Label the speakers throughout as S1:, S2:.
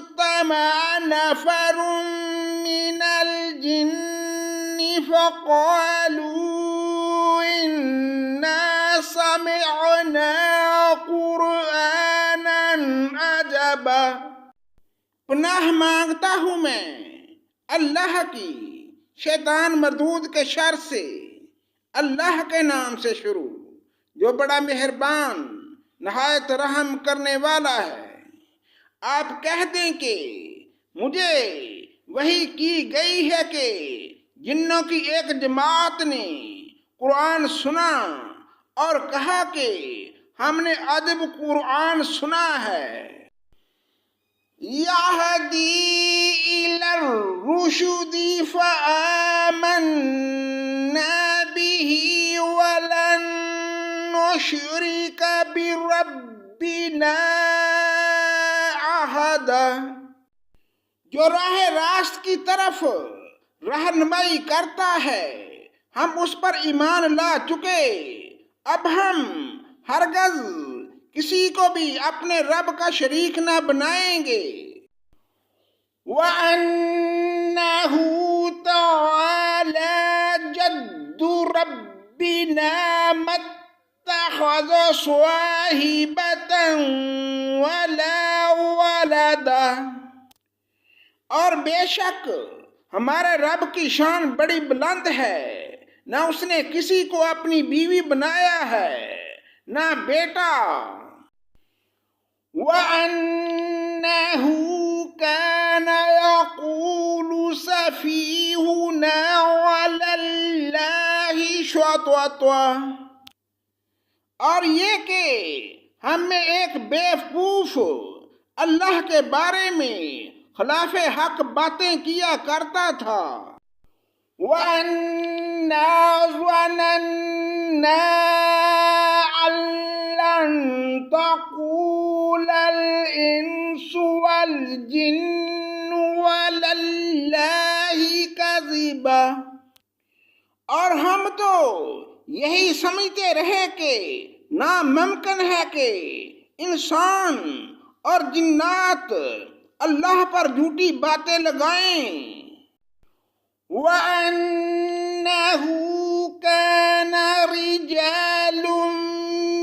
S1: اجتمع نفر من الجن فقالوا إنا سمعنا قرآنا عجبا۔ پناہ مانگتا ہوں میں اللہ کی شیطان مردود کے شر سے، اللہ کے نام سے شروع جو بڑا مہربان نہایت رحم کرنے والا ہے۔ آپ کہہ دیں کہ مجھے وحی کی گئی ہے کہ جنوں کی ایک جماعت نے قرآن سنا اور کہا کہ ہم نے عجب قرآن سنا ہے۔ یہدی الی الرشد فآمنا به ولن نشرک بربنا احدا۔ جو راہ راست کی طرف رہنمائی کرتا ہے ہم اس پر ایمان لا چکے، اب ہم ہرگز کسی کو بھی اپنے رب کا شریک نہ بنائیں گے۔ وَأَنَّهُ تَعَالَى جَدُّ رَبِّنَا مَا اتَّخَذَ صَاحِبَةً وَلَا وَلَدًا۔ اور بے شک ہمارے رب کی شان بڑی بلند ہے، نہ اس نے کسی کو اپنی بیوی بنایا ہے نہ بیٹا۔ وَأَنَّهُ كَانَ يَقُولُ سَفِيهُنَا عَلَى اللَّهِ شَطَطًا۔ اور یہ کہ ہم میں ایک بیوقوف اللہ کے بارے میں خلاف حق باتیں کیا کرتا تھا۔ وَأَنَّا ظَنَنَّا أَن لَّن تَقُولَ الْإِنسُ وَالْجِنُّ عَلَى اللَّهِ كَذِبًا۔ اور ہم تو یہی سمجھتے رہے کہ ناممکن ہے کہ انسان اور جنات اللہ پر جھوٹی باتیں لگائیں۔ وَأَنَّهُ كَانَ رِجَالٌ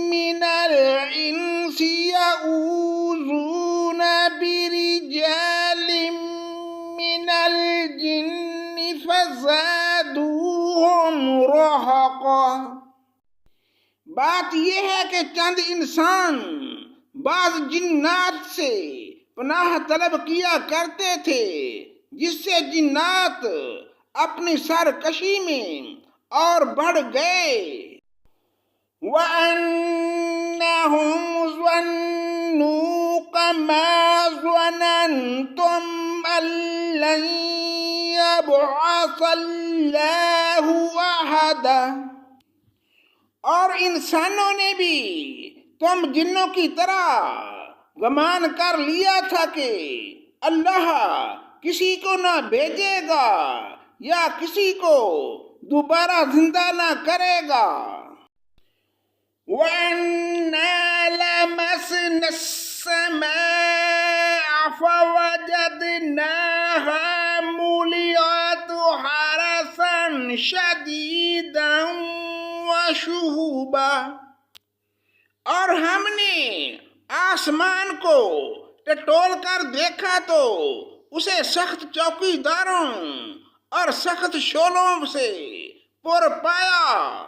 S1: مِّنَ الْإِنسِ يَعُوذُونَ بِرِجَالٍ مِّنَ الْجِنِّ فَزَادُوهُمْ رَهَقًا۔ بات یہ ہے کہ چند انسان بعض جنات سے پناہ طلب کیا کرتے تھے، جس سے جنات اپنی سرکشی میں اور بڑھ گئے۔ وَأَنَّهُمْ ظَنُّوا كَمَا ظَنَنتُمْ أَن لَّن يَبْعَثَ اللَّهُ أَحَدًا۔ اور انسانوں نے بھی تم جنوں کی طرح گمان کر لیا تھا کہ اللہ کسی کو نہ بھیجے گا یا کسی کو دوبارہ زندہ نہ کرے گا۔ وَأَنَّا لَمَسْنَا السَّمَاءَ فَوَجَدْنَاهَا مُلِئَتْ حَرَسًا شَدِيدًا وَشُهُبًا۔ اور ہم نے آسمان کو ٹٹول کر دیکھا تو اسے سخت چوکیداروں اور سخت شعلوں سے پر پایا۔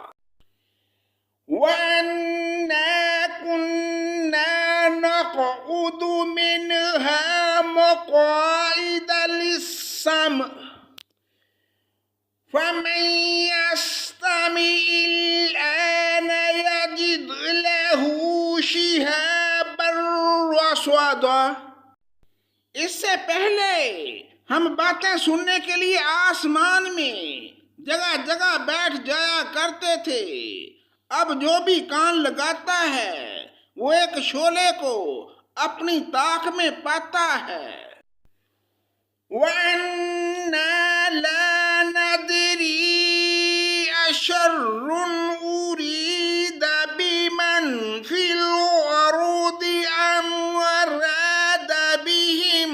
S1: وَأَنَّا كُنَّا نَقْعُدُ مِنْهَا مَقَاعِدَ لِلسَّمْعِ فَمَن يَسْتَمِعِ الْآنَ يَجِدْ لَهُ شِهَابًا رَّصَدًا۔ اس سے پہلے ہم باتیں سننے کے لیے آسمان میں جگہ جگہ بیٹھ جایا کرتے تھے، اب جو بھی کان لگاتا ہے وہ ایک شعلے کو اپنی طاق میں پاتا ہے۔ وَأَنَّا لَا نَدْرِي أَشَرٌّ أُرِيدَ بِمَنْ فِي الْأَرْضِ أَمْ أَرَادَ بِهِمْ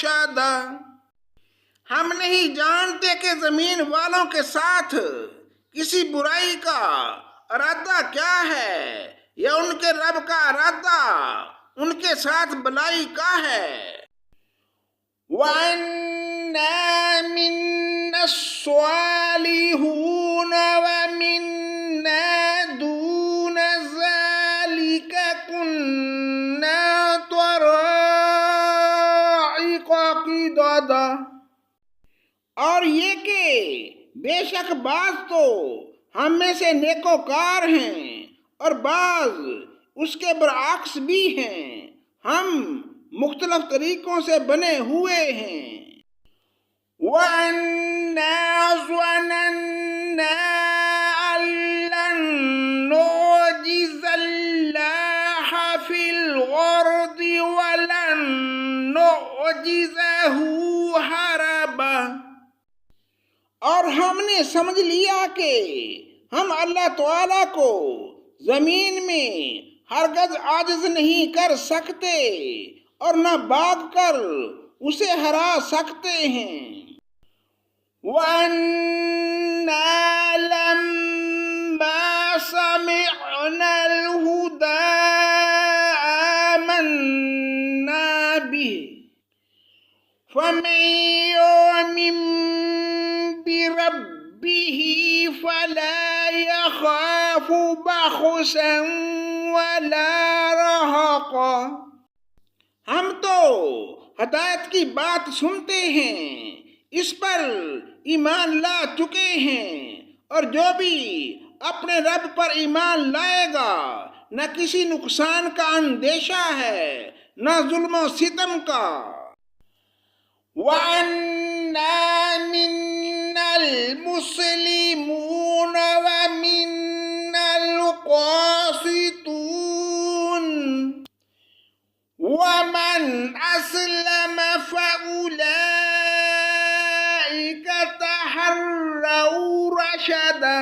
S1: رشدا۔ ہم نہیں جانتے کہ زمین والوں کے ساتھ کسی برائی کا ارادہ کیا ہے یا ان کے رب کا ارادہ ان کے ساتھ بلائی کا ہے۔ وَأَنَّا مِنَّا الصَّالِحُونَ وَمِنَّا دُونَ ذَلِكَ كُنَّا طَرَائِقَ قِدَدًا۔ اور یہ کہ بے شک بعض تو ہم میں سے نیکوکار ہیں اور بعض اس کے برعکس بھی ہیں، ہم مختلف طریقوں سے بنے ہوئے ہیں۔ وَأَنَّا ظَنَنَّا أَن لَّن نُّعْجِزَ اللَّهَ فِي الْأَرْضِ وَلَن نُّعْجِزَهُ هَرَبًا۔ اور ہم نے سمجھ لیا کہ ہم اللہ تعالیٰ کو زمین میں ہرگز عاجز نہیں کر سکتے اور نہ بھاگ کر اسے ہرا سکتے ہیں۔ وَأَنَّا لَمَّا سَمِعْنَا الْهُدَىٰ آمَنَّا بِهِ فَمَن يُؤْمِن بِرَبِّهِ فَلَا يَخَافُ بَخْسًا وَلَا رَهَقًا۔ ہم تو ہدایت کی بات سنتے ہیں، اس پر ایمان لا چکے ہیں، اور جو بھی اپنے رب پر ایمان لائے گا نہ کسی نقصان کا اندیشہ ہے نہ ظلم و ستم کا۔ وَأَنَّا مِنَّا الْمُسْلِمُونَ وَمِنَّا الْقَاسِطُونَ وَمَنْ أَسْلَمَ فَأُولَئِكَ تَحَرَّوْا رَشَدًا۔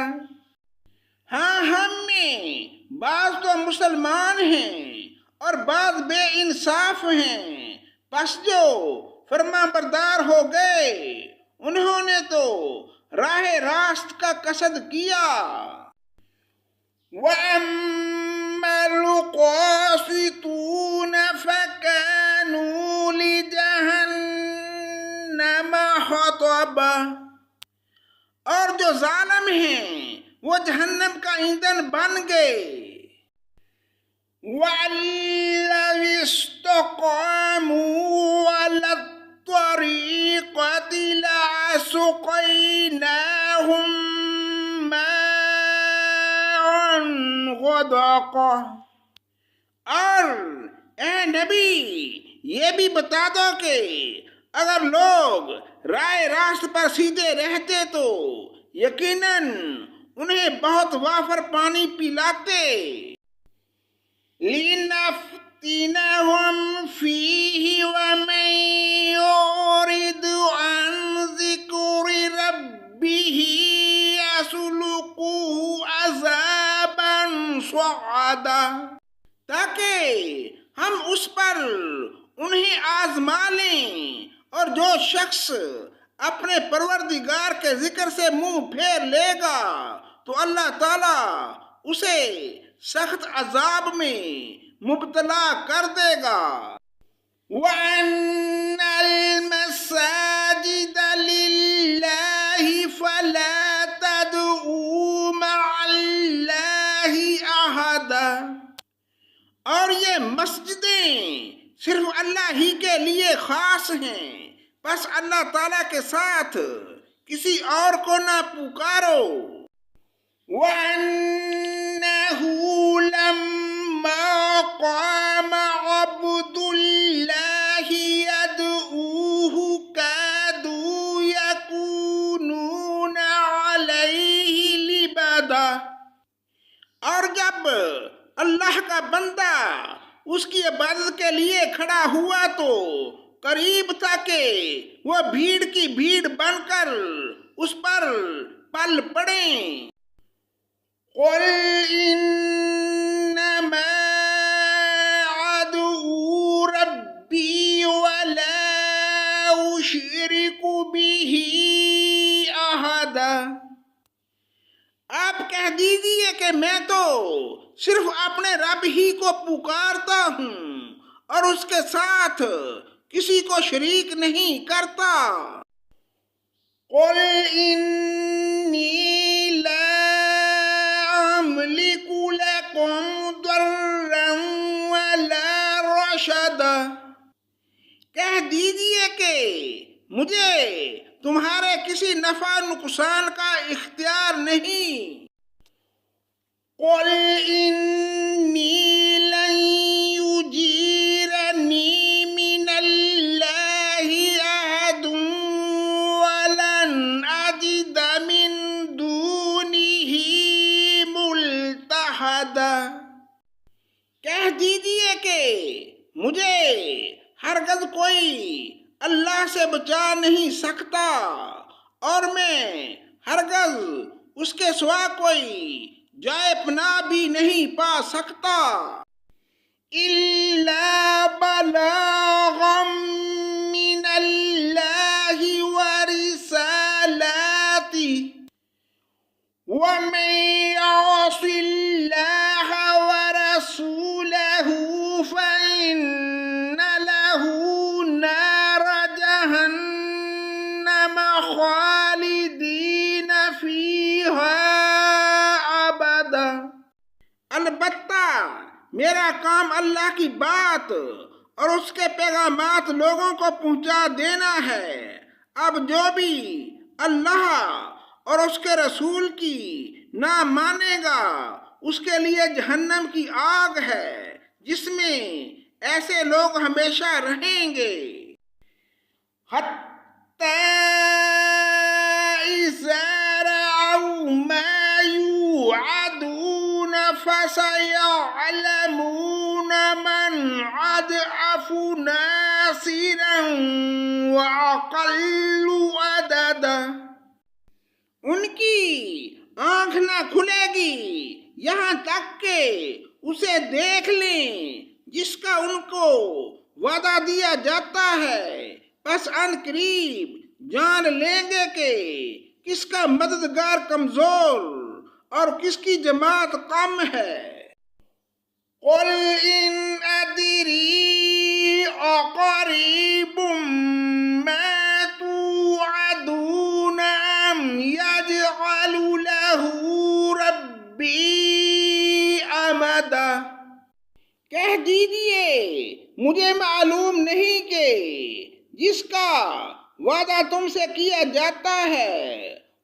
S1: ہاں، ہم میں بعض تو مسلمان ہیں اور بعض بے انصاف ہیں، پس جو فرما بردار ہو گئے انہوں نے تو راہ راست کا قصد کیا۔ وَأَمَّا الْقَاسِطُونَ فَكَانُوا لِجَهَنَّمَ حَطَبًا۔ اور جو ظالم ہیں وہ جہنم کا ایندھن بن گئے۔ وَأَن لَّوِ اسْتَقَامُوا عَلَى الطَّرِيقَةِ لَأَسْقَيْنَاهُم مَّاءً غَدَقًا۔ اور اے نبی یہ بھی بتا دو کہ اگر لوگ رائے راست پر سیدھے رہتے تو یقیناً انہیں بہت وافر پانی پلاتے۔ لِنَفْتِنَهُمْ فِيهِ وَمَن يُعْرِضْ عَن ذِكْرِ رَبِّهِ يَسْلُكْهُ عَذَابًا صَعَدًا۔ تاکہ ہم اس پر انہیں آزما لیں، اور جو شخص اپنے پروردگار کے ذکر سے منہ پھیر لے گا تو اللہ تعالیٰ اسے سخت عذاب میں مبتلا کر دے گا۔ وَأَنَّ الْمَسَاجِدَ لِلَّهِ فَلَا تَدْعُوا مَعَ اللَّهِ أَحَدًا۔ اور یہ مسجدیں صرف اللہ ہی کے لیے خاص ہیں، پس اللہ تعالیٰ کے ساتھ کسی اور کو نہ پکارو۔ وَأَنَّهُ لَمَّا قَامَ عَبْدُ اللَّهِ يَدْعُوهُ كَادُوا يَكُونُونَ عَلَيْهِ لِبَدًا۔ اور جب اللہ کا بندہ اس کی عبادت کے لیے کھڑا ہوا تو قریب تھا کہ وہ بھیڑ کی بھیڑ بن کر اس پر پل پڑیں۔ قُلْ إِنَّمَا أَدْعُو رَبِّي وَلَا دیجیے کہ میں تو صرف اپنے رب ہی کو پکارتا ہوں اور اس کے ساتھ کسی کو شریک نہیں کرتا۔ قل انی لا املک لکم ضرا ولا رشدا، کہہ دیجیے کہ مجھے تمہارے کسی نفع نقصان کا اختیار نہیں۔ قل انی لن یجیرنی من اللہ احد ولن اجد من دونہ ملتحدا، کہہ دیجیے کہ مجھے ہرگز کوئی اللہ سے بچا نہیں سکتا اور میں ہرگز اس کے سوا کوئی جائے پناہ بھی نہیں پا سکتا۔ الا بلاغا من اللہ ورسالاتہ ومن یعص اللہ ورسولہ فإن له نار جہنم خالدین فیہا ابدا، البتہ میرا کام اللہ کی بات اور اس کے پیغامات لوگوں کو پہنچا دینا ہے۔ اب جو بھی اللہ اور اس کے رسول کی نہ مانے گا اس کے لیے جہنم کی آگ ہے جس میں ایسے لوگ ہمیشہ رہیں گے۔ حتی اذا رأوا ما یوعدون فسیعلمون من اضعف ناصرا واقل عددا، ان کی آنکھ نہ کھلے گی یہاں تک کہ اسے دیکھ لیں جس کا ان کو وعدہ دیا جاتا ہے، پس ان قریب جان لیں گے کہ کس کا مددگار کمزور اور کس کی جماعت کم ہے۔ قل ان ادری اقریب ما توعدون ام یجعل له ربی امدا، کہہ دیجیے مجھے معلوم نہیں کہ جس کا وعدہ تم سے کیا جاتا ہے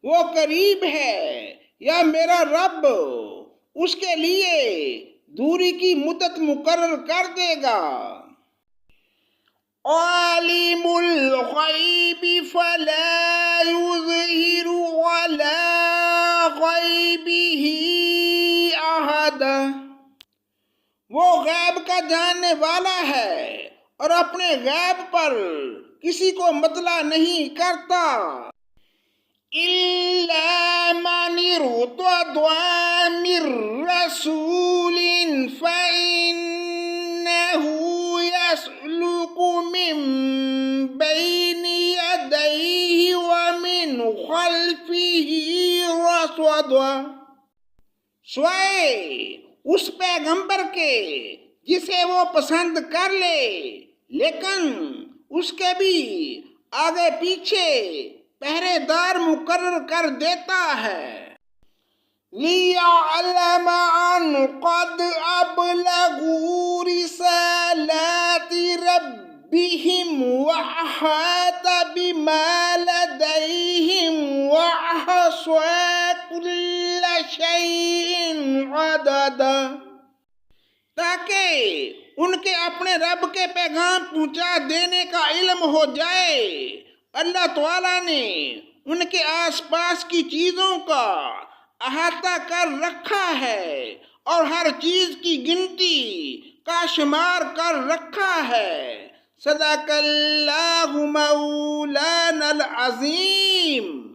S1: وہ قریب ہے یا میرا رب اس کے لیے دوری کی مدت مقرر کر دے گا۔ عالم الغیب فلا یظہر علی غیبہ احدا، وہ غیب کا جاننے والا ہے اور اپنے غیب پر کسی کو مطلع نہیں کرتا۔ إِلَّا مَنِ ارْتَضَىٰ مِن رَّسُولٍ فَإِنَّهُ يَسْلُكُ مِن بَيْنِ يَدَيْهِ وَمِنْ خَلْفِهِ رَصَدًا، سوائے اس پیغمبر کے جسے وہ پسند کر لے، لیکن اس کے بھی آگے پیچھے پہرے دار مقرر کر دیتا ہے۔ لِيَعْلَمَ أَنْ قَدْ أَبْلَغُوا رِسَالَاتِ رَبِّهِمْ وَأَحَاطَ بِمَا لَدَيْهِمْ وَأَحْصَىٰ كُلَّ شَيْءٍ عَدَدًا، تاکہ ان کے اپنے رب کے پیغام پہنچا دینے کا علم ہو جائے۔ اللہ تعالیٰ نے ان کے آس پاس کی چیزوں کا احاطہ کر رکھا ہے اور ہر چیز کی گنتی کا شمار کر رکھا ہے۔ صدق اللہ مولانا العظیم۔